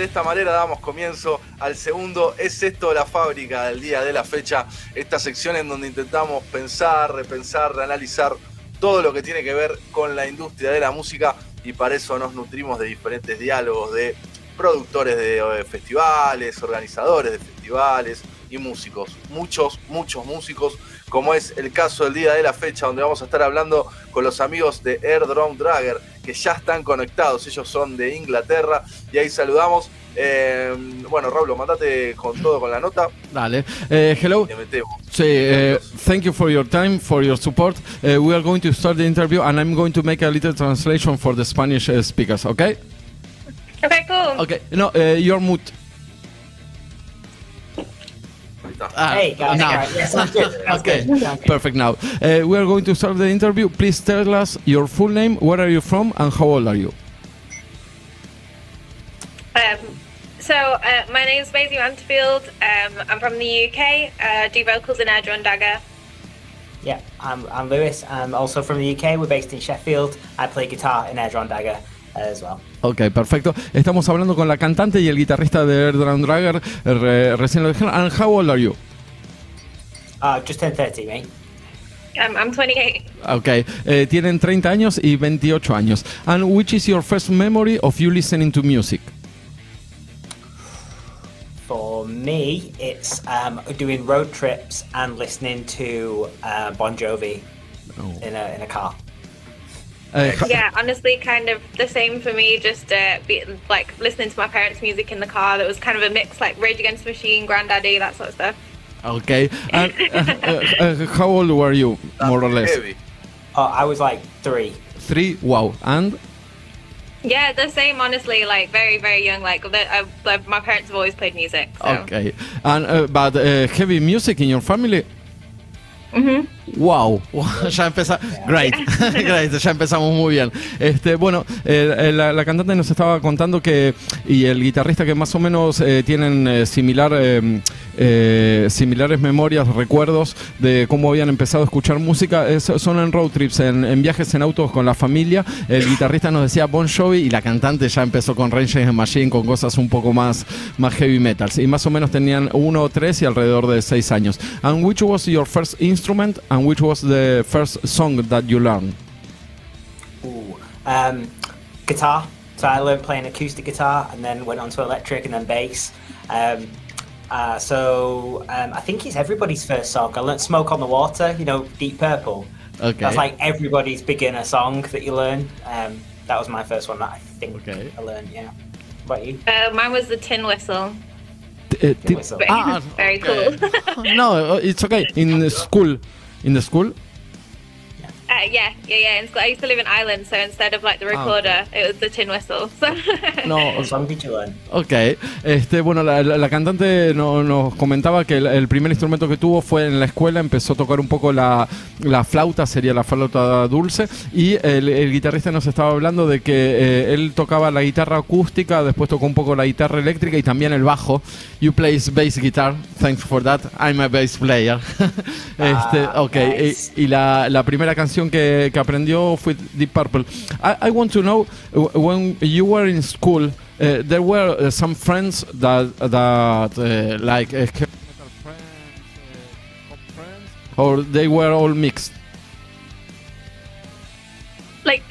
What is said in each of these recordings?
de esta manera damos comienzo al segundo Es esto la fábrica del día de la fecha, esta sección en donde intentamos pensar, repensar, reanalizar todo lo que tiene que ver con la industria de la música, y para eso nos nutrimos de diferentes diálogos de productores de festivales, organizadores de festivales y músicos, muchos músicos, como es el caso del día de la fecha, donde vamos a estar hablando con los amigos de DRAWN DAGGER, que ya están conectados. Ellos son de Inglaterra y ahí saludamos. Bueno, Raúl, mandate con todo con la nota. Dale. Hello. Thank you for your time, for your support. We are going to start the interview and I'm going to make a little translation for the Spanish speakers, okay? Okay, cool. Okay, no, you're mute. Hey, guys. Now. Right. Yes, sounds good. Sounds Okay, good. perfect. Now, we are going to start the interview. Please tell us your full name, where are you from, and how old are you? My name is Maisie Manterfield. I'm from the UK. Do vocals in DRAWN DAGGER. Yeah, I'm Lewis. I'm also from the UK. We're based in Sheffield. I play guitar in DRAWN DAGGER as well. Ok, perfecto. Estamos hablando con la cantante y el guitarrista de DRAWN DAGGER. Recién lo dijeron. And how old are you? Just turned 30, mate. I'm 28. Ok, tienen 30 años y 28 años. And which is your first memory of you listening to music? For me, it's doing road trips and listening to Bon Jovi in a car. Yeah, honestly, kind of the same for me. Just like listening to my parents' music in the car. That was kind of a mix, like Rage Against the Machine, Granddaddy, that sort of stuff. Okay. And how old were you, more or less? I was like 3. 3? Wow. And? Yeah, the same, honestly, like very, very young. Like my parents have always played music. So. Okay. And but heavy music in your family? Mm-hmm. Wow, ya empezamos. Great, great, ya empezamos muy bien. Bueno, la cantante nos estaba contando que, y el guitarrista, que más o menos tienen similares memorias, recuerdos de cómo habían empezado a escuchar música. Son en road trips, en viajes en autos con la familia. El guitarrista nos decía Bon Jovi y la cantante ya empezó con Rage Against the Machine, con cosas un poco más heavy metals. Y más o menos tenían 1 o 3 y alrededor de 6 años. And which was your first instrument and which was the first song that you learned? Guitar. So I learned playing acoustic guitar and then went on to electric and then bass. I think it's everybody's first song. I learned Smoke on the Water, Deep Purple. Okay. That's like everybody's beginner song that you learn. That was my first one that I think I learned, yeah. What about you? Mine was the Tin Whistle. Tin Whistle. Very cool. No, it's okay. In the school? Yeah. In school, I used to live in Ireland, so instead of like the recorder, it was the tin whistle. So. No, what song did you learn? Ok, bueno, la cantante nos comentaba que el primer instrumento que tuvo fue en la escuela. Empezó a tocar un poco la flauta, sería la flauta dulce, y el guitarrista nos estaba hablando de que él tocaba la guitarra acústica, después tocó un poco la guitarra eléctrica y también el bajo. You play bass guitar, thanks for that, I'm a bass player. Nice. Y la primera canción que aprendió fue Deep Purple. I want to know, when you were in school, there were some friends that like friends, or they were all mixed? Like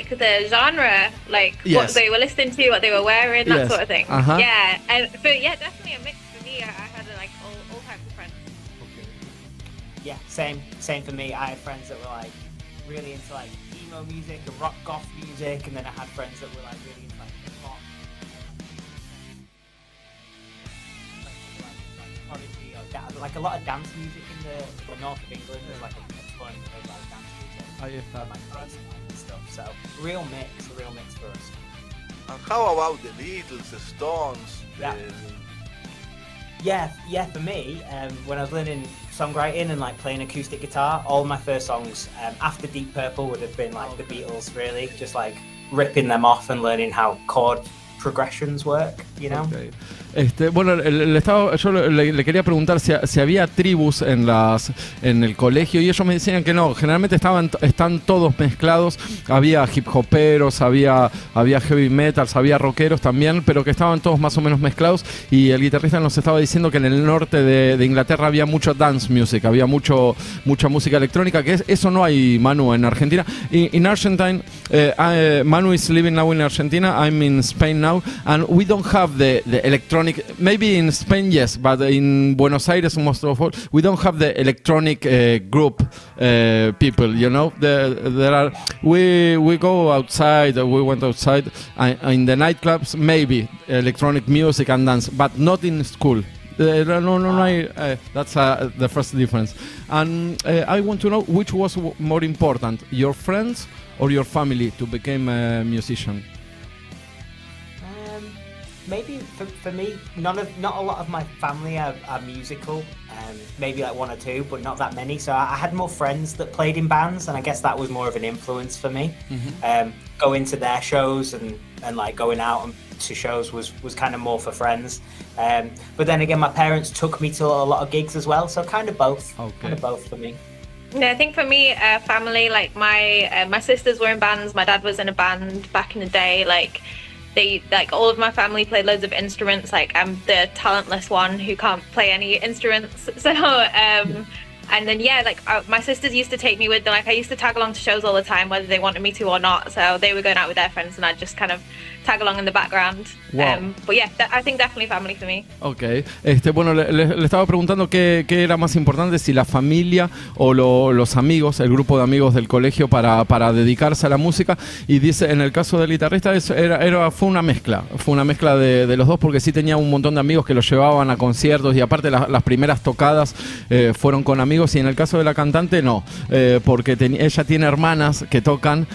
the genre, like yes. What they were listening to, what they were wearing, that yes. sort of thing. Uh-huh. Yeah, definitely a mix for me. I had like all types of friends. Okay. Yeah, same for me. I had friends that were like really into like emo music and rock goth music, and then I had friends that were like really into like hip hop, like Prodigy or like a lot of dance music in the north of England. There's like a ton of like dance music. Oh, yeah. Like and stuff. So real mix for us. And how about the Beatles, the Stones? Yeah. Yeah, for me, when I was learning songwriting and like playing acoustic guitar, all my first songs after Deep Purple would have been like the Beatles, really, just like ripping them off and learning how chord progressions work, Okay. Bueno, yo le quería preguntar si había tribus en el colegio, y ellos me decían que no, generalmente están todos mezclados, había hip hoperos, había heavy metals, había rockeros también, pero que estaban todos más o menos mezclados, y el guitarrista nos estaba diciendo que en el norte de Inglaterra había mucho dance music, había mucha música electrónica, que eso no hay, Manu, en Argentina. In Argentina, Manu is living now in Argentina, I'm in Spain now, and we don't have the electronic. Maybe in Spain, yes, but in Buenos Aires, most of all, we don't have the electronic group people. You know, there are. We go outside. We went outside in the nightclubs. Maybe electronic music and dance, but not in school. No. That's the first difference. And I want to know which was more important, your friends or your family, to become a musician. Maybe for me, not a lot of my family are musical. Maybe like one or two, but not that many. So I had more friends that played in bands, and I guess that was more of an influence for me. Mm-hmm. Going to their shows and like going out to shows was kind of more for friends. But then again, my parents took me to a lot of gigs as well, so kind of both. Okay. Kind of both for me. Yeah, I think for me, family, like my sisters were in bands. My dad was in a band back in the day. All of my family played loads of instruments. Like, I'm the talentless one who can't play any instruments. So, and then my sisters used to take me with them. Like, I used to tag along to shows all the time, whether they wanted me to or not. So they were going out with their friends, and I'd just kind of tag along in the background. Wow. But yeah, I think definitely family for me. Okay. Bueno, le estaba preguntando qué era más importante, si la familia o los amigos, el grupo de amigos del colegio para dedicarse a la música, y dice, en el caso del guitarrista fue una mezcla de los dos, porque sí tenía un montón de amigos que los llevaban a conciertos, y aparte las primeras tocadas fueron con amigos, y en el caso de la cantante no, porque ella tiene hermanas que tocan,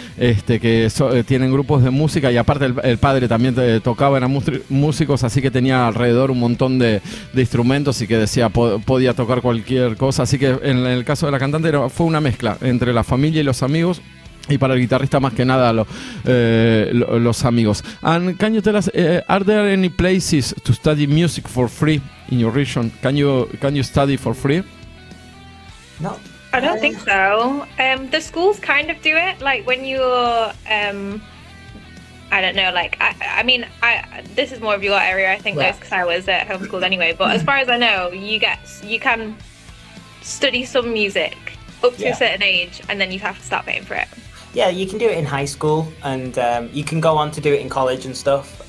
tienen grupos de música, y aparte el padre también tocaba, eran músicos, así que tenía alrededor un montón de instrumentos, y que decía podía tocar cualquier cosa, así que en el caso de la cantante fue una mezcla entre la familia y los amigos, y para el guitarrista más que nada los amigos. And can you tell us, are there any places to study music for free in your region? Can you study for free? No. I don't think so. The schools kind of do it, like when you're I don't know, like, I mean, this is more of your area, I think, because I was homeschooled anyway, but as far as I know, you can study some music up to a certain age, and then you have to start paying for it. Yeah, you can do it in high school, and you can go on to do it in college and stuff,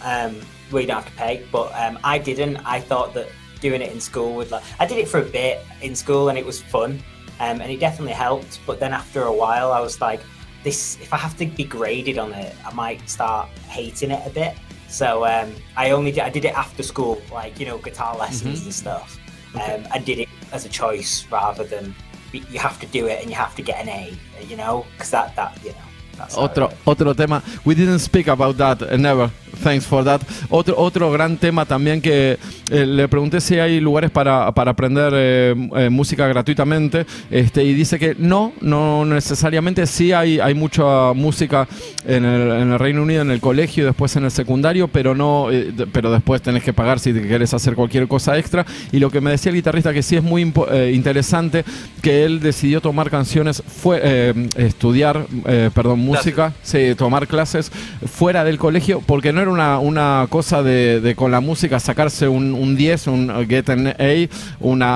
where you don't have to pay, but I didn't. I thought that doing it in school would, I did it for a bit in school, and it was fun, and it definitely helped, but then after a while, I was like, if I have to be graded on it, I might start hating it a bit. So I did it after school, like, guitar lessons and stuff. I did it as a choice rather than you have to do it and you have to get an A, because that that's otro tema. We didn't speak about that, never. Thanks for that. Otro gran tema también que le pregunté si hay lugares para aprender música gratuitamente, y dice que no necesariamente. Sí hay mucha música en el Reino Unido, en el colegio y después en el secundario, pero pero después tenés que pagar si querés hacer cualquier cosa extra. Y lo que me decía el guitarrista, que sí es muy interesante, que él decidió tomar canciones, estudiar música, sí, tomar clases fuera del colegio, porque no era una cosa de con la música sacarse un 10, un get an A,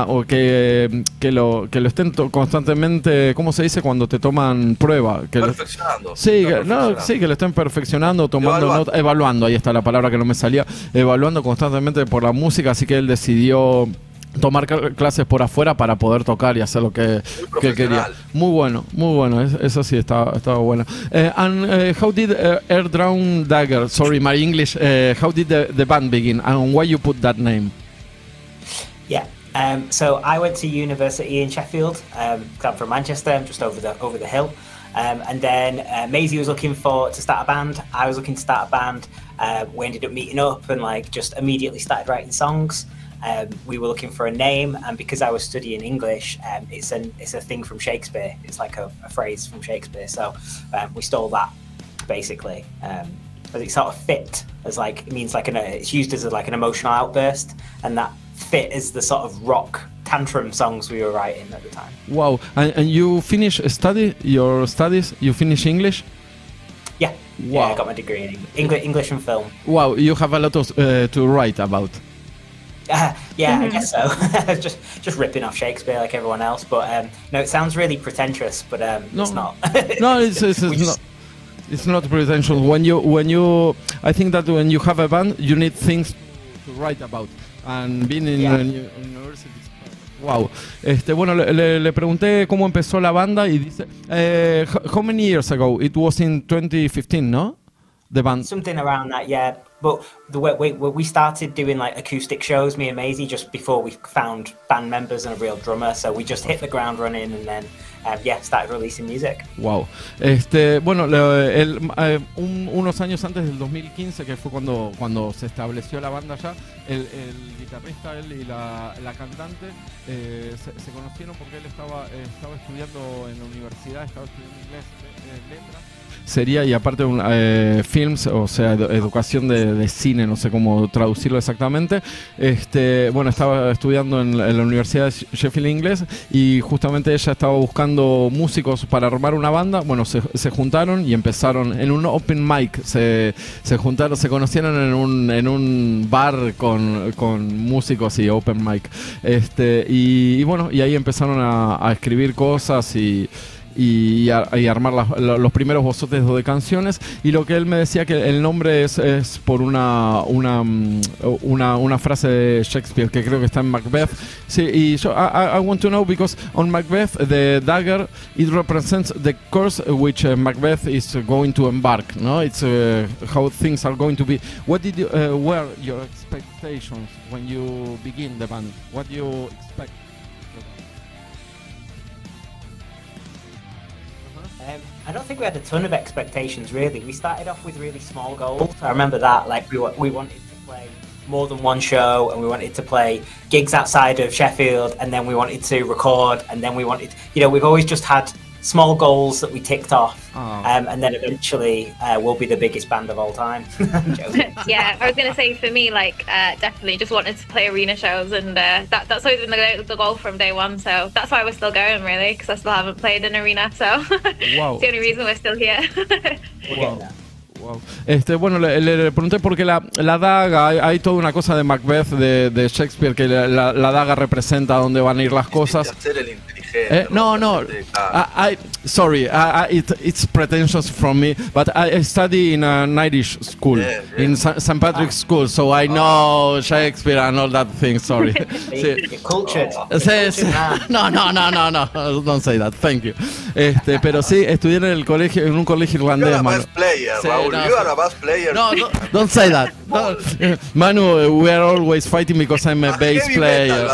o que lo estén constantemente, ¿cómo se dice cuando te toman prueba? Perfeccionando. Que lo estén perfeccionando, tomando nota, evaluando, ahí está la palabra que no me salía, evaluando constantemente por la música, así que él decidió tomar clases por afuera para poder tocar y hacer lo que quería. Muy bueno, eso sí estaba bueno. And how did DRAWN DAGGER, sorry my English, how did the band begin, and why you put that name? Yeah, so I went to university in Sheffield, 'cause I'm from Manchester, I'm just over the hill, and then Maisie was looking to start a band, I was looking to start a band, we ended up meeting up and just immediately started writing songs. We were looking for a name, and because I was studying English, it's a thing from Shakespeare. It's like a phrase from Shakespeare. So we stole that, basically. as it sort of fit as like, it means like it's used as like an emotional outburst, and that fit is the sort of rock tantrum songs we were writing at the time. Wow. And you finish your studies? You finish English? Yeah. Wow. Yeah, I got my degree in English and film. Wow, you have a lot to write about. Yeah, I guess so. just ripping off Shakespeare like everyone else, but no, it sounds really pretentious, but it's not. No, it's not. It's not pretentious. When you, I think that when you have a band, you need things to write about. And being in university. Wow. Bueno, le pregunté cómo empezó la banda y dice, how many years ago? It was in 2015, no? The band. Something around that, yeah. But the way we started doing like acoustic shows, me and Maisie, just before we found band members and a real drummer. So we just hit the ground running and then, started releasing music. Wow. Bueno, unos años antes del 2015, que fue cuando se estableció la banda ya, el guitarrista, él y la cantante se conocieron porque él estaba estudiando en la universidad, estaba estudiando inglés, letras. Sería, y aparte films, o sea, educación de cine, no sé cómo traducirlo exactamente. Bueno, estaba estudiando en la Universidad de Sheffield Inglés y justamente ella estaba buscando músicos para armar una banda. Bueno, se juntaron y empezaron en un open mic, se juntaron, se conocieron en un bar con músicos y open mic. Y bueno, y ahí empezaron a escribir cosas y armar los primeros bocetos de canciones, y lo que él me decía que el nombre es por una frase de Shakespeare que creo que está en Macbeth. Sí, y yo I want to know because on Macbeth the dagger, it represents the course which Macbeth is going to embark, no? It's how things are going to be. What did you were your expectations when you begin the band? What do you expect? I don't think we had a ton of expectations, really. We started off with really small goals. I remember that, like we wanted to play more than one show, and we wanted to play gigs outside of Sheffield, and then we wanted to record, and then we wanted, we've always just had small goals that we ticked off, and then eventually we'll be the biggest band of all time. Yeah, I was going to say for me, like definitely just wanted to play arena shows, and that's always been the goal from day one. So that's why we're still going, really, because I still haven't played in arena. So wow. It's the only reason we're still here. Wow. Wow. Bueno, le pregunté porque la daga, hay toda una cosa de Macbeth de Shakespeare, que la daga representa dónde van a ir las cosas. No. Sorry, it's pretentious from me, but I study in an Irish school, in St. Patrick's School, so I know Shakespeare and all that thing. Sorry. Cultured. No, don't say that. Thank you. Pero sí, estudié en un colegio irlandés. You are a bass player. No, don't say that. No. Manu, we are always fighting because I'm a bass player.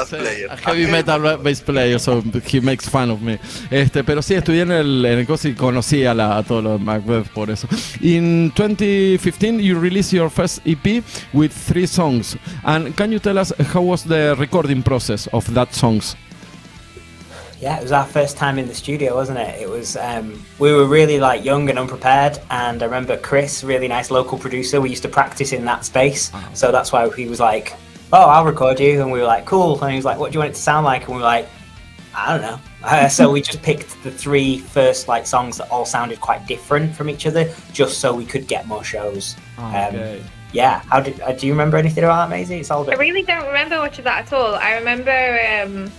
A heavy metal bass player, so he makes fun of me. Pero sí, estudié en el coso y conocí a todo lo de Macbeth por eso. In 2015, you released your first EP with 3 songs. And can you tell us how was the recording process of that songs? Yeah, it was our first time in the studio, wasn't it? It was, we were really like young and unprepared, and I remember Chris, really nice local producer, we used to practice in that space, so that's why he was like, oh, I'll record you, and we were like, cool, and he was like, what do you want it to sound like? And we were like, I don't know. So we just picked the 3 first like songs that all sounded quite different from each other, just so we could get more shows. Okay. Yeah, how do you remember anything about that, Maisie? It's all a bit... I really don't remember much of that at all. I remember...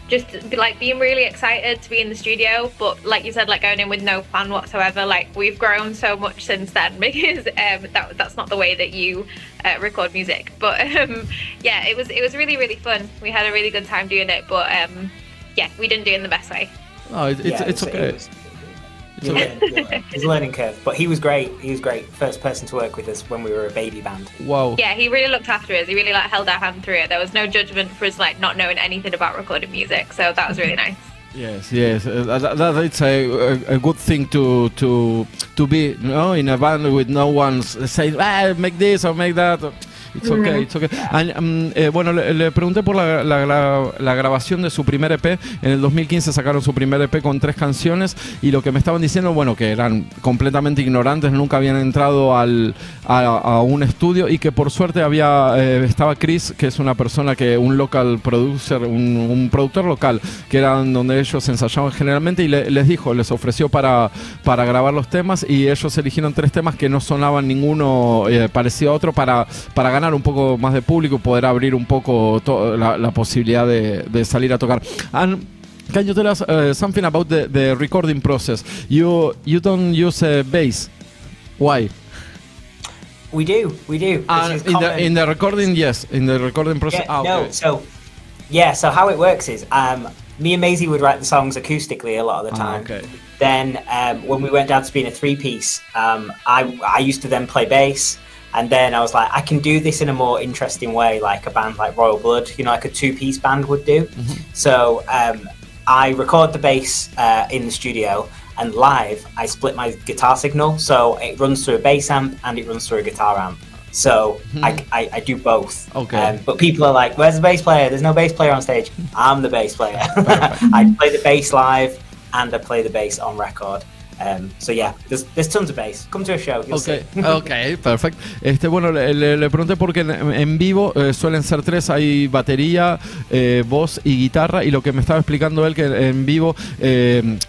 just like being really excited to be in the studio, but like you said, like going in with no plan whatsoever. Like we've grown so much since then, because that's not the way that you record music. But yeah, it was really, really fun. We had a really good time doing it, but yeah, we didn't do it in the best way. Oh, it's okay. It's a learning curve, but he was great. First person to work with us when we were a baby band. Wow. Yeah, he really looked after us. He really like held our hand through it. There was no judgment for us like not knowing anything about recording music, so that was really nice. Yes. That's a good thing to be, in a band with no one saying, make this or make that. It's okay, it's okay. And, bueno, le pregunté por la grabación de su primer EP. En el 2015 sacaron su primer EP con 3 canciones y lo que me estaban diciendo, bueno, que eran completamente ignorantes, nunca habían entrado a un estudio y que por suerte estaba Chris, que es una persona un local producer, un productor local, que era donde ellos ensayaban generalmente y les ofreció para grabar los temas y ellos eligieron 3 temas que no sonaban ninguno parecido a otro para ganar un poco más de público y poder abrir un poco la posibilidad de salir a tocar. And can you tell us something about the recording process? You don't use a bass. Why? We do. In the recording, yes. In the recording process. Yeah, okay. So how it works is me and Maisie would write the songs acoustically a lot of the time. Okay. Then when we went down to being a 3-piece, I used to then play bass. And then I was like, I can do this in a more interesting way, like a band like Royal Blood, like a 2-piece band would do. Mm-hmm. So I record the bass in the studio, and live I split my guitar signal, so it runs through a bass amp and it runs through a guitar amp. So I do both. Okay. But people are like, where's the bass player? There's no bass player on stage. I'm the bass player. I play the bass live and I play the bass on record. So yeah, there's tons of bass. Come to a show, you'll see. Okay, perfect. Bueno, le pregunté porque en vivo suelen ser 3, hay batería, voz y guitarra, y lo que me estaba explicando él que en vivo,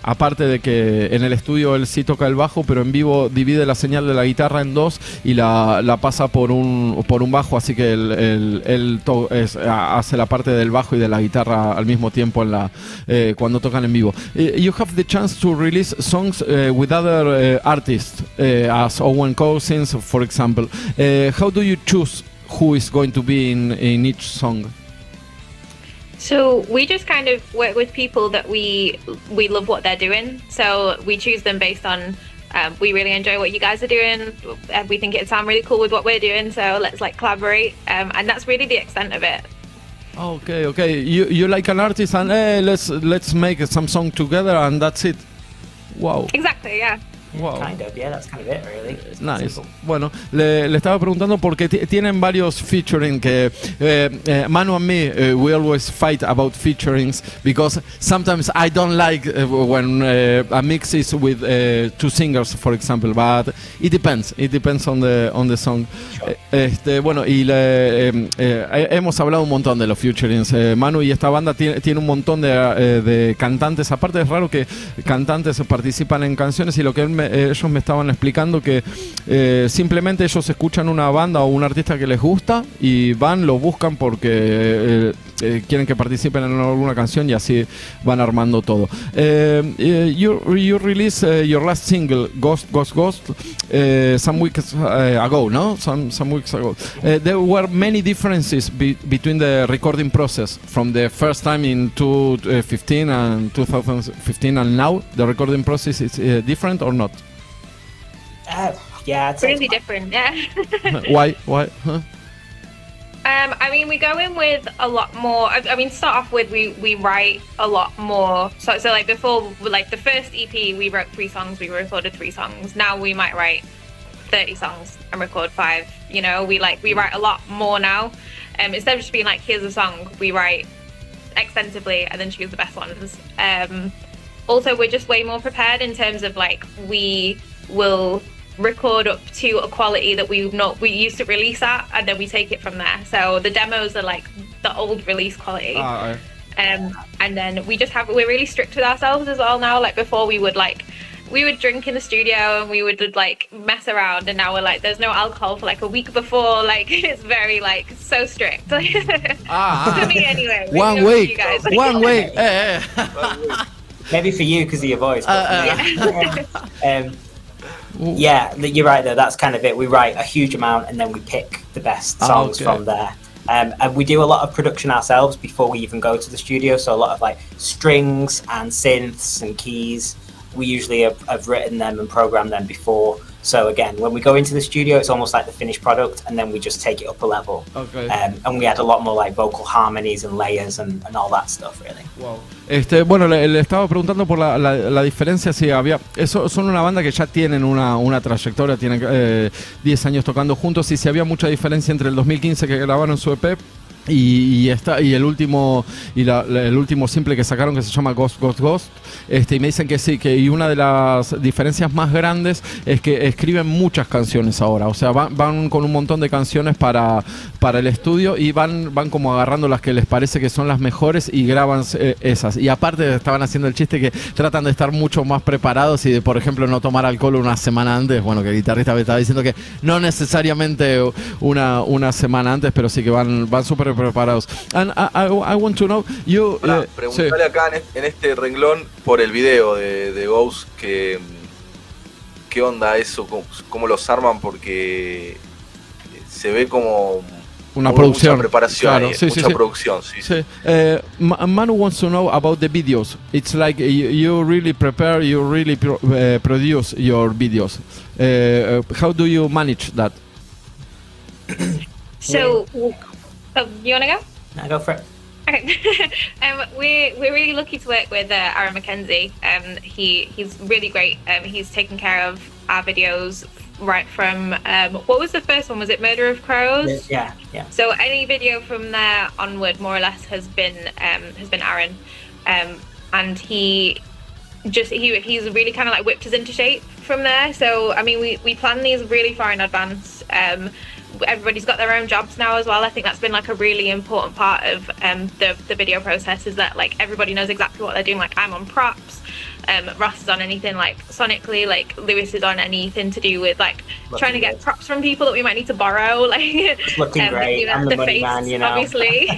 aparte de que en el estudio él sí toca el bajo, pero en vivo divide la señal de la guitarra en 2 y la pasa por un bajo, así que él hace la parte del bajo y de la guitarra al mismo tiempo cuando tocan en vivo. You have the chance to release songs with other artists, as Owen Cousins, for example. How do you choose who is going to be in each song? So we just kind of work with people that we love what they're doing. So we choose them based on we really enjoy what you guys are doing. We think it'd sound really cool with what we're doing. So let's collaborate, and that's really the extent of it. Okay. You like an artist and let's make some song together and that's it. Wow. Exactly, yeah. Wow. Kind of, yeah, that's kind of it, really. It's nice. simple. Bueno, le estaba preguntando porque tienen varios featuring que Manu and me, we always fight about featurings because sometimes I don't like when a mix is with 2 singers, for example, but it depends on the song. Sure. Bueno, y hemos hablado un montón de los featurings. Manu y esta banda tiene un montón de cantantes. Aparte es raro que cantantes participan en canciones y lo que ellos me estaban explicando que simplemente ellos escuchan una banda o un artista que les gusta y lo buscan porque quieren que participen en alguna canción y así van armando todo. You released your last single, Ghost, some weeks ago, no? Some weeks ago. There were many differences between the recording process from the first time in 2015 and now. The recording process is different or not? Yeah, it's really different. Yeah. Why? Huh? I mean, we go in with a lot more. I mean, to start off with, we write a lot more. So like before, like the first EP, we wrote 3 songs. We recorded 3 songs. Now we might write 30 songs and record 5. We write a lot more now. Instead of just being like, here's a song, we write extensively and then choose the best ones. Also, we're just way more prepared in terms of we will record up to a quality that we used to release at, and then we take it from there. So the demos are like the old release quality. And then we're really strict with ourselves as well now. Like before we would drink in the studio and we would mess around, and now we're like, there's no alcohol for a week before. It's very so strict. To me anyway. One week. One week. Maybe for you because of your voice. Yeah, you're right though. That's kind of it. We write a huge amount and then we pick the best songs from there. And we do a lot of production ourselves before we even go to the studio. So a lot of strings and synths and keys. We usually have written them and programmed them before. So again, when we go into the studio, it's almost like the finished product, and then we just take it up a level. Okay. And we add a lot more like vocal harmonies and layers and all that stuff, really. Wow. Bueno, le estaba preguntando por la diferencia si había... son una banda que ya tienen una trayectoria, tienen 10 años tocando juntos, y si había mucha diferencia entre el 2015 que grabaron su EP y el último simple que sacaron, que se llama Ghost Ghost Ghost, y me dicen que sí, y una de las diferencias más grandes es que escriben muchas canciones ahora, o sea, van con un montón de canciones para el estudio, y van como agarrando las que les parece que son las mejores y graban esas, y aparte estaban haciendo el chiste que tratan de estar mucho más preparados y de, por ejemplo, no tomar alcohol una semana antes. Bueno, que el guitarrista me estaba diciendo que no necesariamente una semana antes, pero sí que van súper preparados. And I want to know, preguntale acá en este renglón por el video de Ghost, ¿qué onda eso? ¿Cómo los arman? Porque se ve como una producción, mucha preparación, claro, mucha producción. Sí. Manu wants to know about the videos. It's like you really prepare, you really produce your videos. How do you manage that? So, you want to go? I go for it. Okay. We're really lucky to work with Aaron McKenzie. He's really great. He's taken care of our videos right from what was the first one? Was it Murder of Crows? Yeah. So any video from there onward, more or less, has been Aaron, and he's really kind of like whipped us into shape from there. So I mean, we plan these really far in advance. Everybody's got their own jobs now as well. I think that's been like a really important part of the video process, is that like everybody knows exactly what they're doing. Like I'm on props, Ross is on anything like sonically, like Lewis is on anything to do with like trying to get props from people that we might need to borrow. Like it's looking great. I'm the money man, you know. Obviously.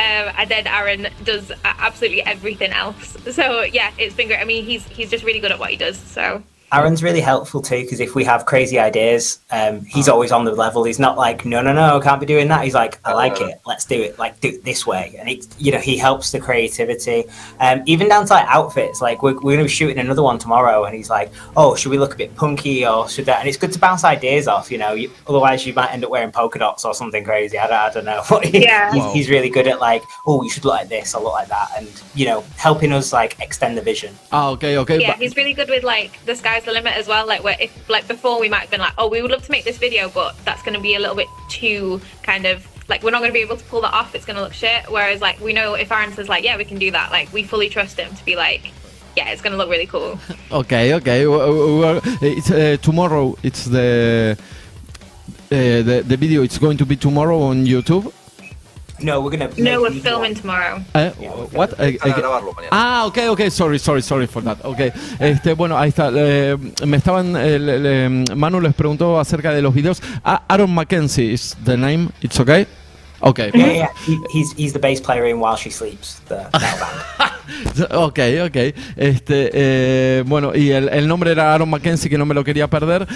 And then Aaron does absolutely everything else. So yeah, it's been great. I mean, he's just really good at what he does. So. Aaron's really helpful too, because if we have crazy ideas, he's always on the level. He's not like, no, can't be doing that. He's like, I like it. Let's do it. Like, do it this way. And he helps the creativity. Even down to like outfits. Like we're going to be shooting another one tomorrow, and he's like, oh, should we look a bit punky or should that? And it's good to bounce ideas off. Otherwise you might end up wearing polka dots or something crazy. I don't know. But he's really good at like, oh, you should look like this or look like that, and helping us like extend the vision. Okay. Yeah, he's really good with like the sky's the limit as well. Like where if like before we might have been like, oh, we would love to make this video, but that's going to be a little bit too kind of like we're not going to be able to pull that off. It's going to look shit. Whereas like we know if Aaron says like, yeah, we can do that. Like we fully trust him to be like, yeah, it's going to look really cool. Okay. Well, it's tomorrow. It's the video. It's going to be tomorrow on YouTube. No, we're filming tomorrow. What? Okay. Sorry for that. Okay. Bueno, ahí está. Manu les preguntó acerca de los videos. Aaron McKenzie is the name. It's okay. Okay. Yeah. He's the bass player in While She Sleeps, the band. Okay. Bueno, y el nombre era Aaron McKenzie, que no me lo quería perder,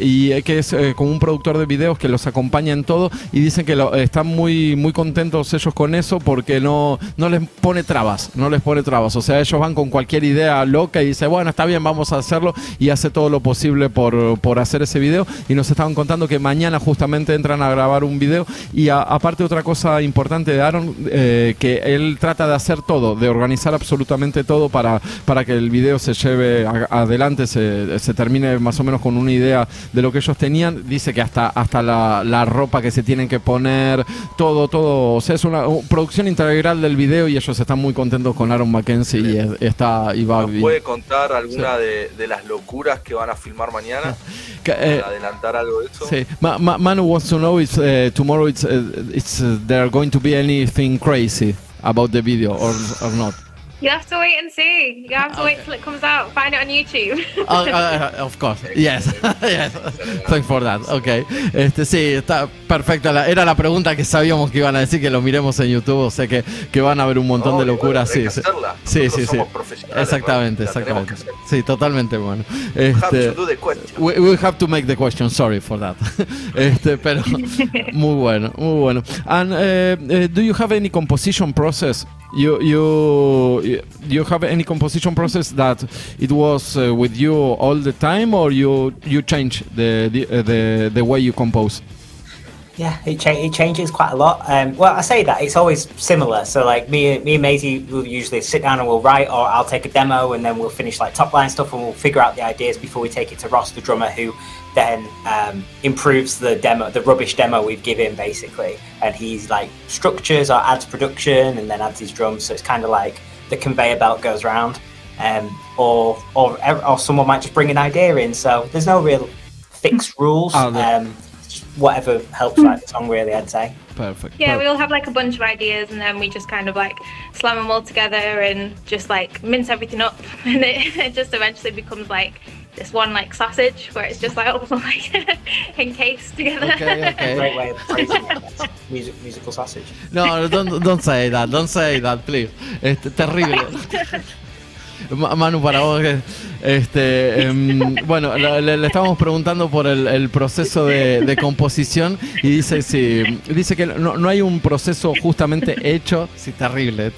y que es como un productor de videos que los acompaña en todo, y dicen que están muy contentos ellos con eso, porque no les pone trabas, o sea, ellos van con cualquier idea loca y dicen, bueno, está bien, vamos a hacerlo, y hace todo lo posible por hacer ese video, y nos estaban contando que mañana justamente entran a grabar un video, y aparte otra cosa importante de Aaron, que él trata de hacer todo, de organizar absolutamente todo para que el video se lleve adelante, se termine más o menos con una idea de lo que ellos tenían. Dice que hasta la ropa que se tienen que poner, todo, o sea, es una producción integral del video, y ellos están muy contentos con Aaron McKenzie y va. ¿Nos puede contar alguna de las locuras que van a filmar mañana? ¿Adelantar algo de eso? Sí. Manu wants to know if tomorrow it's there going to be anything crazy about the video or not. You have to wait and see. You have to wait till it comes out. Find it on YouTube. Of course. Yes. Yes. Thanks for that. Okay. Sí, está perfecta. Era la pregunta que sabíamos que iban a decir, que lo miremos en YouTube. O sea que van a haber un montón de locuras. Sí. Somos profesionales. Exactamente. Sí, totalmente bueno. We have to do the question. We have to make the question. Sorry for that. Pero muy bueno. And do you have any composition process you have any composition process that it was with you all the time, or you change the way you compose? Yeah, it changes quite a lot. Well, I say that it's always similar. So like me and Maisie will usually sit down and we'll write, or I'll take a demo and then we'll finish like top line stuff and we'll figure out the ideas before we take it to Ross, the drummer, who then improves the demo, the rubbish demo we've given basically. And he's like structures or adds production and then adds his drums. So it's kind of like the conveyor belt goes round. Or someone might just bring an idea in. So there's no real fixed rules. Whatever helps write the song, really, I'd say. Perfect. Yeah, we'll have like a bunch of ideas and then we just kind of like slam them all together and just like mince everything up, and it just eventually becomes like this one like sausage where it's just like all like encased together. Okay. Great way of phrasing it. Musical sausage. No, don't say that. Don't say that, please. Terrible. Manu, para vos, bueno, le estábamos preguntando por el proceso de composición y dice que no hay un proceso justamente hecho, sí, terrible,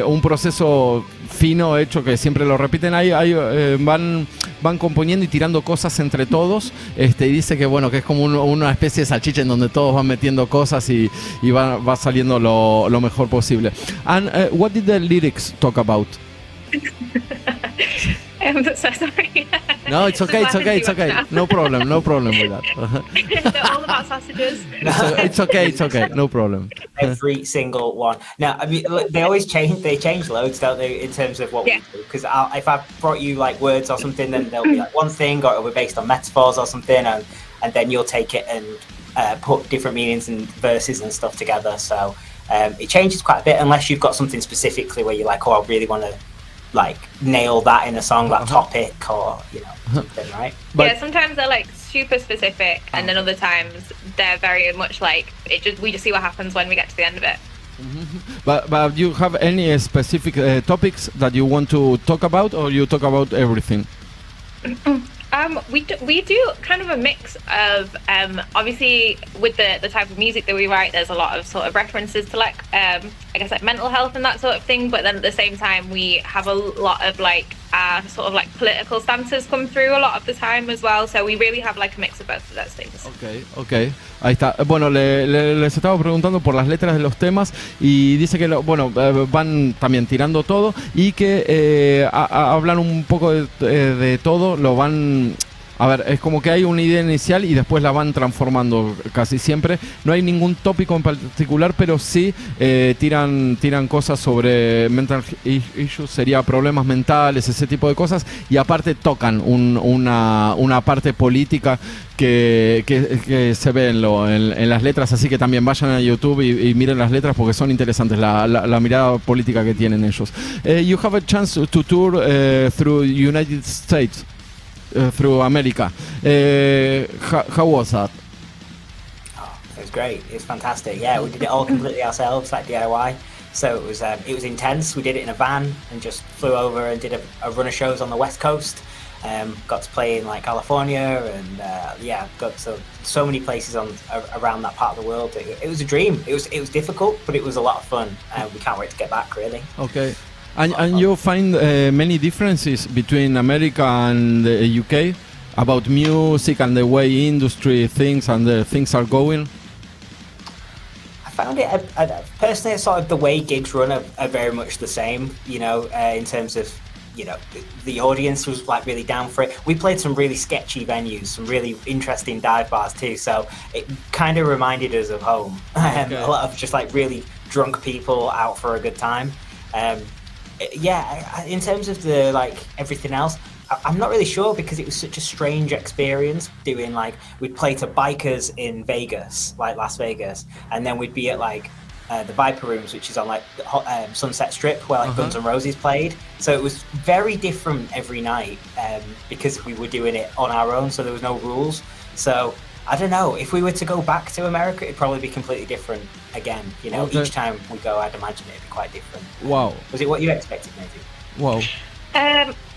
un proceso fino hecho que siempre lo repiten, van componiendo y tirando cosas entre todos, y dice que bueno, que es como una especie de salchicha en donde todos van metiendo cosas y va saliendo lo mejor posible. And what did the lyrics talk about? I'm so sorry. No, it's okay. No problem with that. They're all about sausages. It's okay. No problem. Every single one. Now, I mean, they always change. They change loads, don't they, in terms of what we do? Because if I brought you like words or something, then there'll be like one thing, or it'll be based on metaphors or something, and then you'll take it and put different meanings and verses and stuff together. So it changes quite a bit, unless you've got something specifically where you're like, oh, I really want to like nail that in a song, that topic, or something, right? Yeah, sometimes they're like super specific, and then other times they're very much like we just see what happens when we get to the end of it. But do you have any specific topics that you want to talk about, or you talk about everything? We do kind of a mix of obviously with the type of music that we write, there's a lot of sort of references to like I guess like mental health and that sort of thing, but then at the same time we have a lot of like sort of like political stances come through a lot of the time as well, so we really have like a mix of both of those things. Okay. Ahí está. Bueno, les estaba preguntando por las letras de los temas y dice que van también tirando todo y que hablan un poco de todo, lo van... A ver, es como que hay una idea inicial y después la van transformando casi siempre. No hay ningún tópico en particular, pero sí tiran cosas sobre mental issues, sería problemas mentales, ese tipo de cosas. Y aparte tocan una parte política que se ve en las letras. Así que también vayan a YouTube y miren las letras porque son interesantes, la mirada política que tienen ellos. You have a chance to tour through United States. Through America. How was that? Oh, it was great. It was fantastic. Yeah, we did it all completely ourselves, like DIY. So it was intense. We did it in a van and just flew over and did a run of shows on the West Coast. Got to play in like California and got to so many places around that part of the world. It was a dream. It was difficult, but it was a lot of fun. We can't wait to get back, really. Okay. And you find many differences between America and the UK about music and the way industry thinks and the things are going? I found it, personally, sort of the way gigs run are very much the same, in terms of, the audience was like really down for it. We played some really sketchy venues, some really interesting dive bars too, so it kind of reminded us of home. Okay. A lot of just like really drunk people out for a good time. In terms of the like everything else, I'm not really sure because it was such a strange experience doing like we'd play to bikers in Vegas, like Las Vegas, and then we'd be at like the Viper Rooms, which is on like Sunset Strip where like Guns N' Roses played. So it was very different every night because we were doing it on our own, so there was no rules. So I don't know, if we were to go back to America, it'd probably be completely different again. Okay. Each time we go, I'd imagine it'd be quite different. Wow. Was it what you expected, maybe? Wow.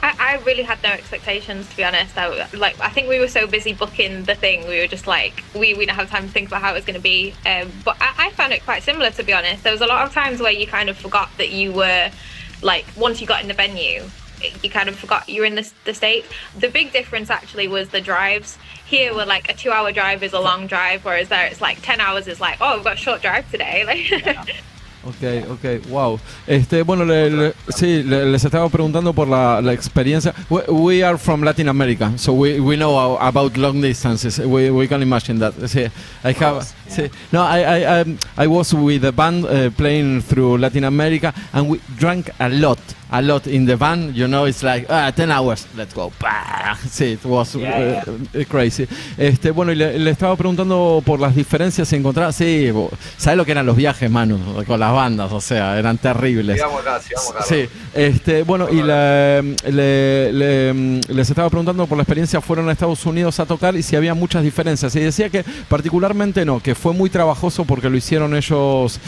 I really had no expectations, to be honest. I think we were so busy booking the thing, we were just like, we didn't have time to think about how it was going to be. But I found it quite similar, to be honest. There was a lot of times where you kind of forgot that you were, like, once you got in the venue, you kind of forgot you were in the States. The big difference actually was the drives. Here, we're like a 2-hour drive is a long drive, whereas there it's like 10 hours is like, oh, we've got a short drive today. Like, Okay, wow. Bueno, sí, les estaba preguntando por la experiencia. We are from Latin America, so we know about long distances. We can imagine that. Sí, I was with a band playing through Latin America, and we drank a lot in the van. You know, it's like 10 hours, let's go. Sí, it was crazy. Bueno, y le estaba preguntando por las diferencias encontradas. Sí, ¿sabes lo que eran los viajes, Manu? Con las bandas, o sea, eran terribles. Sigamos acá. Sí, bueno, y les estaba preguntando por la experiencia, fueron a Estados Unidos a tocar y si había muchas diferencias. Y decía que particularmente no, que fue muy trabajoso porque lo hicieron ellos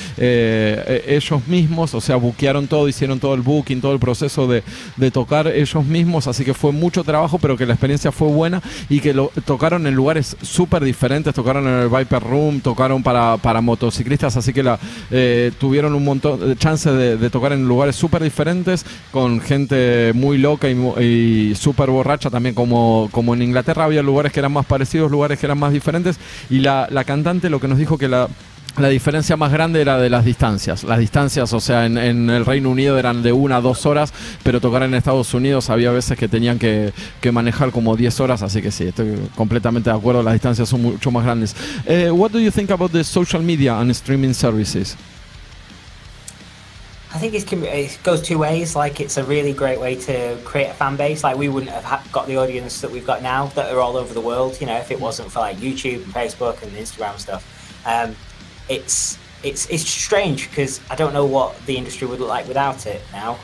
mismos, o sea, buquearon todo, hicieron todo el booking, todo el proceso de tocar ellos mismos, así que fue mucho trabajo, pero que la experiencia fue buena y que tocaron en lugares súper diferentes, tocaron en el Viper Room, tocaron para motociclistas, así que tuvieron un montón de chances de tocar en lugares súper diferentes, con gente muy loca y súper borracha también, como en Inglaterra había lugares que eran más parecidos, lugares que eran más diferentes, y la cantante lo que nos dijo que la diferencia más grande era de las distancias. Las distancias, o sea, en el Reino Unido eran de 1 a 2 horas, pero tocar en Estados Unidos había veces que tenían que manejar como 10 horas, así que sí, estoy completamente de acuerdo, las distancias son mucho más grandes. What do you think about the social media and streaming services? I think it goes two ways. Like, it's a really great way to create a fan base. Like, we wouldn't have got the audience that we've got now that are all over the world, you know, if it wasn't for like YouTube and Facebook and Instagram and stuff. It's strange because I don't know what the industry would look like without it now.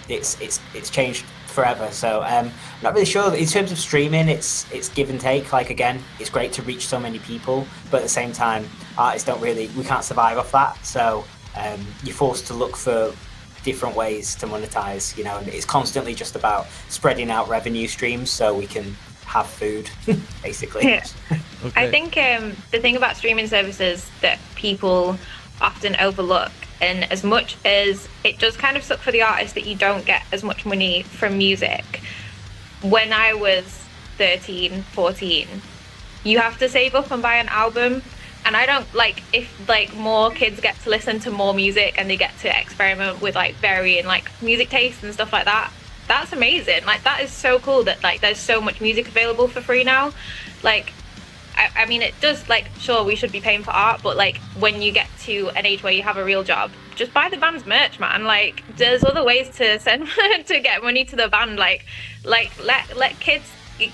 It's changed forever. So I'm not really sure. In terms of streaming, it's give and take. Like, again, it's great to reach so many people, but at the same time, artists we can't survive off that. So you're forced to look for different ways to monetize, you know, and it's constantly just about spreading out revenue streams so we can have food, basically. Yeah. Okay. I think the thing about streaming services that people often overlook, and as much as it does kind of suck for the artist that you don't get as much money from music, when I was 13, 14, you have to save up and buy an album. And I don't like, if like more kids get to listen to more music and they get to experiment with like varying like music tastes and stuff like that, that's amazing. Like, that is so cool that like there's so much music available for free now. Like, I mean, it does, like, sure, we should be paying for art, but like when you get to an age where you have a real job, just buy the band's merch, man. Like, there's other ways to send to get money to the band. Like let kids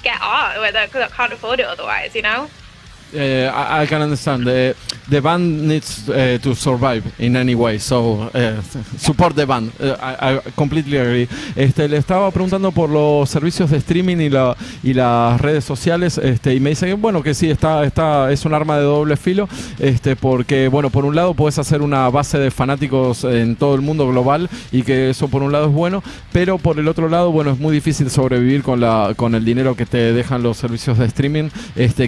get art where they can't afford it otherwise, you know. I can understand. The band needs to survive in any way, so support the band. I completely agree. Le estaba preguntando por los servicios de streaming y las redes sociales, y me dice que bueno, que sí, es un arma de doble filo, porque bueno, por un lado puedes hacer una base de fanáticos en todo el mundo global y que eso por un lado es bueno, pero por el otro lado, bueno, es muy difícil sobrevivir con el dinero que te dejan los servicios de streaming,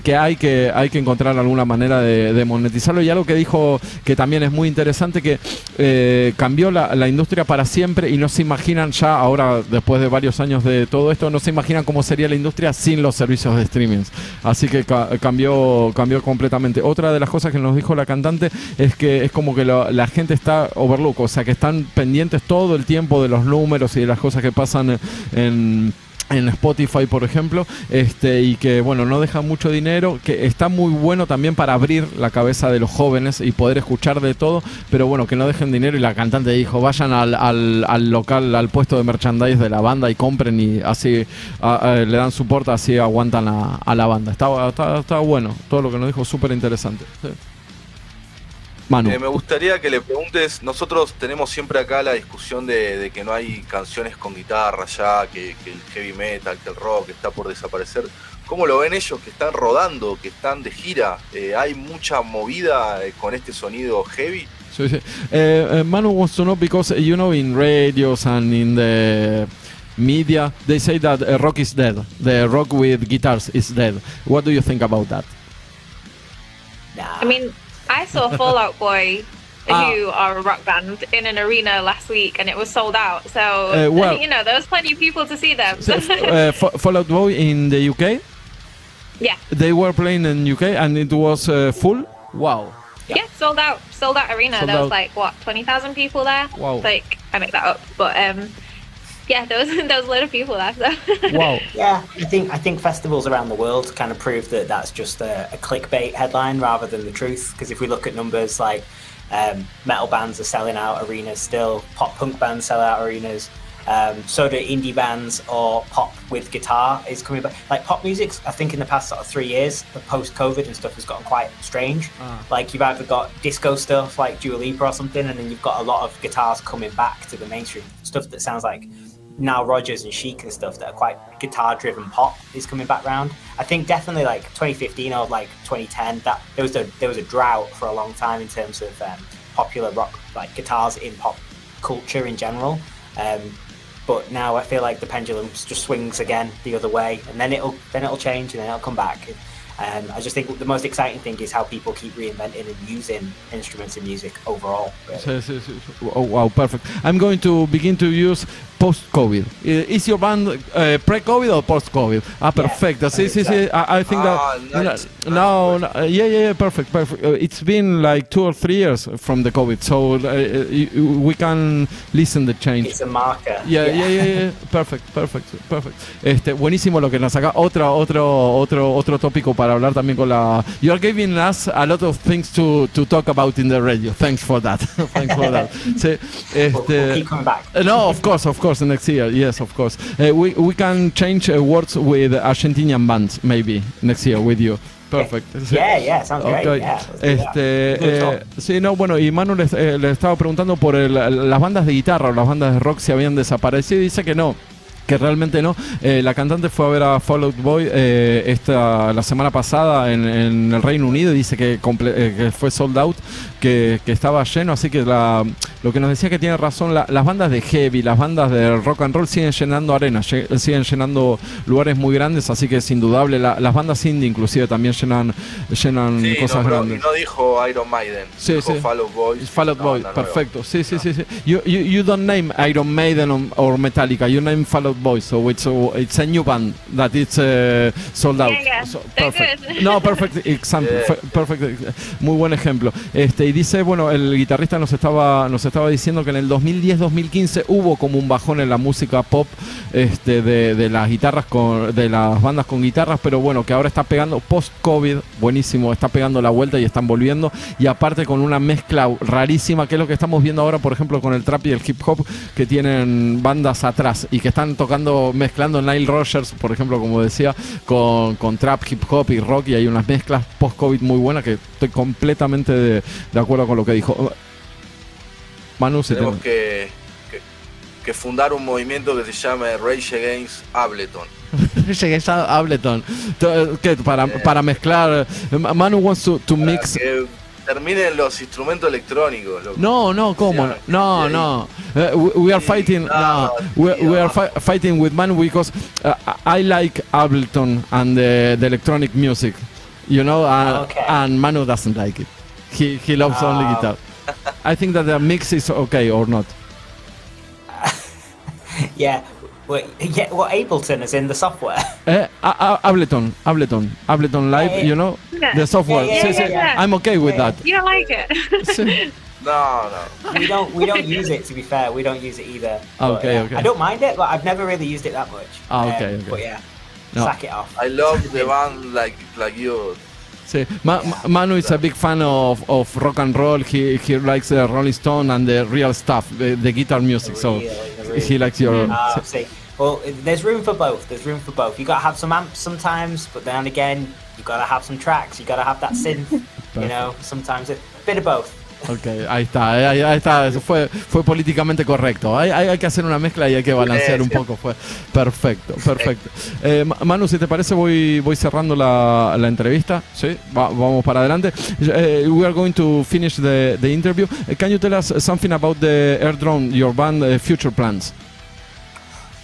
que hay que encontrar alguna manera de monetizarlo. Y algo que dijo que también es muy interesante, que cambió la industria para siempre y no se imaginan ya, ahora después de varios años de todo esto, no se imaginan cómo sería la industria sin los servicios de streaming. Así que cambió completamente. Otra de las cosas que nos dijo la cantante es que es como que la gente está overlook, o sea que están pendientes todo el tiempo de los números y de las cosas que pasan en Spotify, por ejemplo, y que bueno, no deja mucho dinero, que está muy bueno también para abrir la cabeza de los jóvenes y poder escuchar de todo, pero bueno, que no dejen dinero. Y la cantante dijo, vayan al local, al puesto de merchandise de la banda y compren, y así le dan soporte, así aguantan a la banda. Está bueno, todo lo que nos dijo, súper interesante. Sí. Manu. Me gustaría que le preguntes, nosotros tenemos siempre acá la discusión de que no hay canciones con guitarra ya, que el heavy metal, que el rock está por desaparecer. ¿Cómo lo ven ellos que están rodando, que están de gira? ¿Hay mucha movida con este sonido heavy? Sí. Manu wants to know, because you know, in radios and in the media, they say that rock is dead. The rock with guitars is dead. What do you think about that? I mean, I saw Fall Out Boy, who are a rock band, in an arena last week, and it was sold out. So, there was plenty of people to see them. Fall Out Boy in the UK? Yeah. They were playing in UK, and it was full? Wow. Yeah, sold out arena. There was 20,000 people there. Wow. I make that up, but yeah, there was a lot of people there. So. Wow. Yeah, I think festivals around the world kind of prove that that's just a clickbait headline rather than the truth. Because if we look at numbers like metal bands are selling out arenas still, pop punk bands sell out arenas. So do indie bands or pop with guitar is coming back. Like pop music, I think in the past sort of 3 years, post-COVID and stuff has gotten quite strange. Like you've either got disco stuff like Dua Lipa or something, and then you've got a lot of guitars coming back to the mainstream. Stuff that sounds like Nile Rodgers and Chic and stuff that are quite guitar-driven pop is coming back round. I think definitely like 2015 or like 2010, that there was a drought for a long time in terms of popular rock, like guitars in pop culture in general. But now I feel like the pendulum just swings again the other way, and then it'll change, and then it'll come back. I just think the most exciting thing is how people keep reinventing and using instruments in music overall. Really. Oh, wow, perfect. I'm going to begin to use post-COVID. Is your band pre-COVID or post-COVID? Perfect. Yeah, I think that now, perfect. It's been like 2 or 3 years from the COVID, so we can listen the change. It's a marker. Yeah. Perfect. Buenísimo lo que nos saca. Otro tópico para hablar también con la. You are giving us a lot of things to talk about in the radio. Thanks for that. We'll keep coming back. No, of course, next year. Yes, of course. We can change words with Argentinian bands maybe next year with you. Perfect. Yeah, sounds great. Yeah, sí, no, bueno, y Manu le estaba preguntando por las bandas de guitarra o las bandas de rock si habían desaparecido, y dice que no. Que realmente no. La cantante fue a ver a Fall Out Boy la semana pasada en el Reino Unido, y dice que fue sold out, que estaba lleno, así que lo que nos decía que tiene razón, las bandas de heavy, las bandas de rock and roll siguen llenando arenas, siguen llenando lugares muy grandes, así que es indudable. Las bandas indie inclusive también llenan cosas grandes. Y no dijo Iron Maiden, dijo Fall Out Boy. Fall Out Boy, perfecto. Sí. You don't name Iron Maiden or Metallica, you name Fall Out Boy, so it's a new band that it's sold out. Yeah. So, perfect. No, perfect example. Perfect. Muy buen ejemplo. Y dice, bueno, el guitarrista nos estaba diciendo que en el 2010-2015 hubo como un bajón en la música pop de las guitarras de las bandas con guitarras, pero bueno, que ahora está pegando post-COVID, buenísimo, está pegando la vuelta y están volviendo, y aparte con una mezcla rarísima, que es lo que estamos viendo ahora, por ejemplo, con el trap y el hip hop, que tienen bandas atrás y que están mezclando Nile Rodgers, por ejemplo, como decía, con trap, hip hop y rock, y hay unas mezclas post-COVID muy buenas, que estoy completamente de acuerdo con lo que dijo Manu. Tenemos que fundar un movimiento que se llame Rage Against Ableton. Rage Against Ableton. Para mezclar. Manu wants to mix. Que terminen los instrumentos electrónicos. No, ¿cómo? No. We are fighting. We are fighting with Manu because I like Ableton and the electronic music, and Manu doesn't like it. He loves only guitar. I think that the mix is okay or not. Yeah. What Ableton is in the software? Ableton Live, the software. Yeah. I'm okay with that. You don't like it? No. We don't use it, to be fair. We don't use it either. Okay. I don't mind it, but I've never really used it that much. Okay. But yeah, No. sack it off. I love the band like you. Sí. Manu is a big fan of rock and roll. He likes the Rolling Stone and the real stuff, the guitar music. So he likes your. See. Well, there's room for both. You gotta have some amps sometimes, but then again, you gotta have some tracks. You gotta have that synth. Sometimes a bit of both. Ok, ahí está. Eso fue políticamente correcto. Hay que hacer una mezcla y hay que balancear un poco. Fue perfecto. Manu, si te parece, voy cerrando la entrevista. Sí, vamos para adelante. We are going to finish the interview. Can you tell us something about the Air Drone, your band, future plans?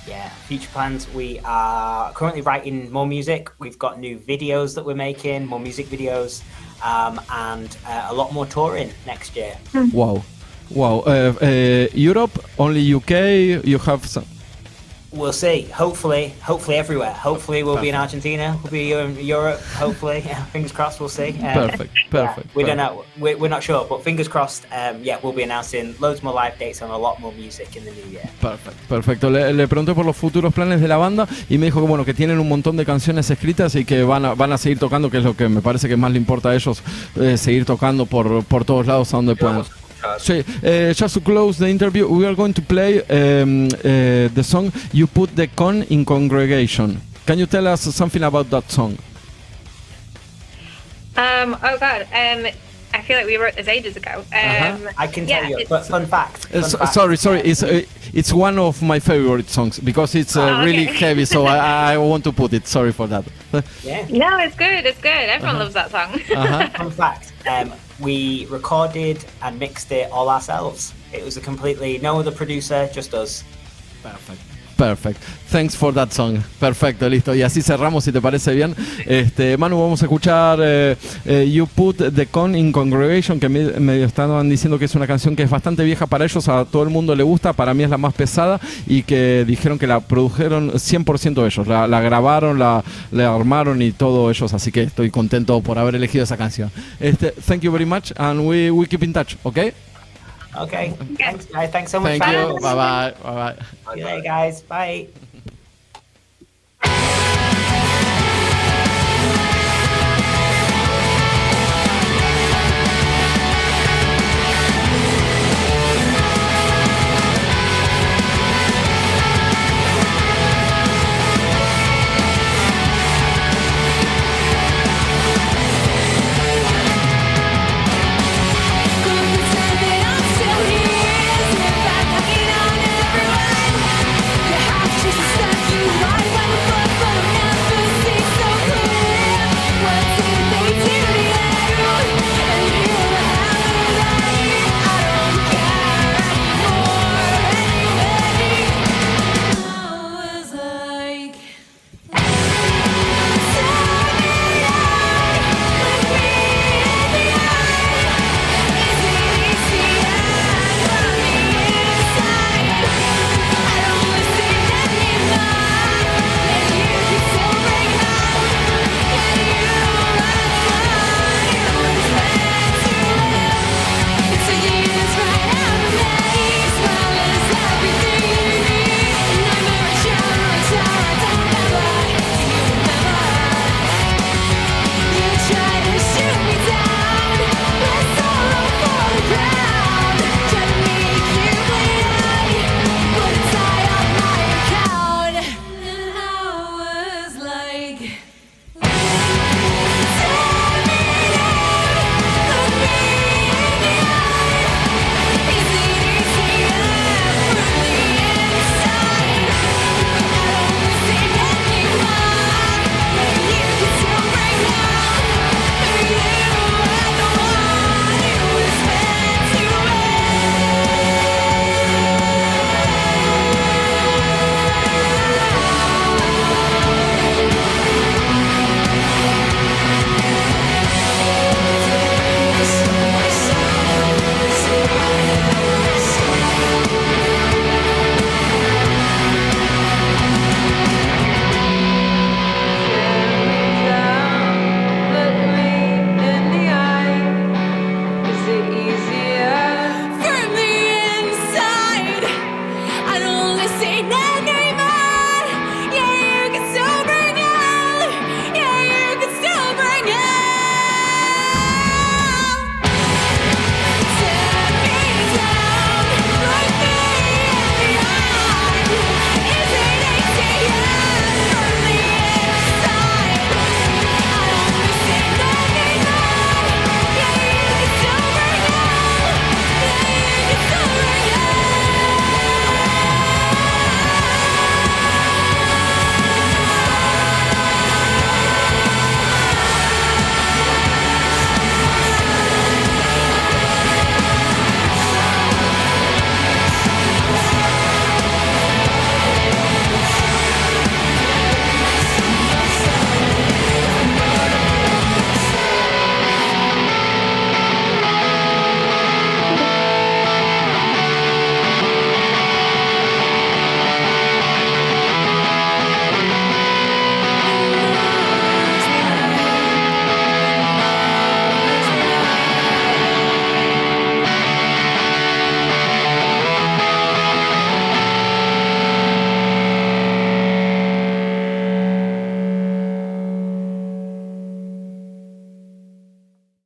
Yeah. future plans. We are currently writing more music. We've got new videos that we're making, more music videos, and a lot more touring next year. Wow. Europe, only UK, you have some... We'll see. Hopefully everywhere. Hopefully we'll be in Argentina. We'll be in Europe. Hopefully, fingers crossed. We'll see. Perfect. We don't know. We're not sure, but fingers crossed. We'll be announcing loads more live dates and a lot more music in the new year. Perfecto. Le pregunté por los futuros planes de la banda y me dijo que bueno, que tienen un montón de canciones escritas y que van a seguir tocando, que es lo que me parece que más le importa a ellos, seguir tocando por todos lados a donde puedan. Sí, just to close the interview, we are going to play the song You Put the Con in Congregation. Can you tell us something about that song? Oh God, I feel like we wrote this ages ago. I can tell you, but fun fact. Sorry, it's one of my favorite songs because it's really heavy, so I want to put it. Sorry for that. Yeah. No, it's good. Everyone loves that song. Fun fact. We recorded and mixed it all ourselves. It was no other producer, just us. Perfect. Thanks for that song. Perfecto, listo. Y así cerramos, si te parece bien. Manu, vamos a escuchar You Put the Con in Congregation, que me estaban diciendo que es una canción que es bastante vieja para ellos, a todo el mundo le gusta, para mí es la más pesada y que dijeron que la produjeron 100% ellos. La grabaron, la armaron y todo ellos, así que estoy contento por haber elegido esa canción. Thank you very much and we keep in touch, okay? Okay. Thanks, guys. Thanks so much. Thank you. Bye-bye. See you later, guys. Bye.